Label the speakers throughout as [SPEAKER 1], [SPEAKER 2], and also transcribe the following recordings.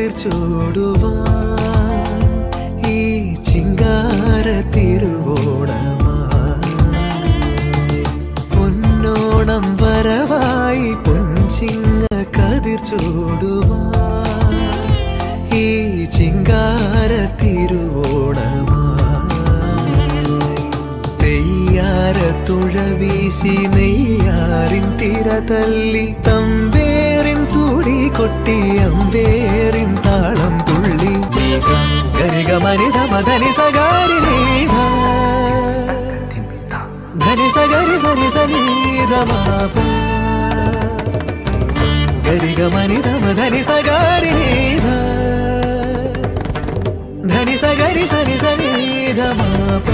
[SPEAKER 1] കതിർച്ചൂടുവാൻ ഈ ചിങ്കാര തിരുവോണമാ പൊന്നോണം വരവായി പൊൻചിങ്ങ കതിർച്ചൂടുവാൻ ഈ ചിങ്കാര തിരുവോണമാ തെയ്യാര തുഴവീശി നെയ്യാറിൻ തിര തല്ലി തമ്പേറിൻ തുടി കൊട്ടി അമ്പേറിൻ താളം തുള്ളി ഗരിഗമനിധ മദനി സഗാരി ധനി സഗരി സനി സനീധ മാപ ഗരിഗമനിധ മദനി സഗാരി ധനി സഗരി സനി സനീധ മാപ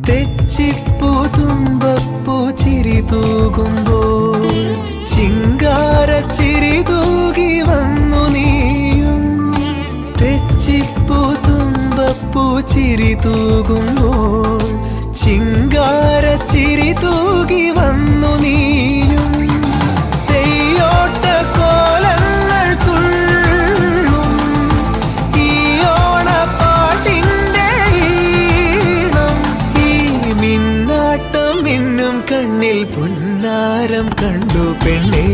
[SPEAKER 1] തെച്ചിപ്പൂ തുമ്പപ്പൂ ചിരി തൂകുമ്പോൾ ചിങ്കാര ചിരി തൂകി വന്നു നീയും തെച്ചിപ്പൂ തുമ്പപ്പൂ ചിരി തൂകുമ്പോൾ ചിങ്കാര ചിരി തൂകി വന്നു നീയും തെയ്യോട്ട കോലങ്ങൾ തുള്ളും ഈ ഓണപ്പാട്ടിൻ്റെ ഈണം ഈ മിന്നാട്ടം മിന്നും കണ്ണിൽ പൊന്നാരം കണ്ടു പെണ്ണേ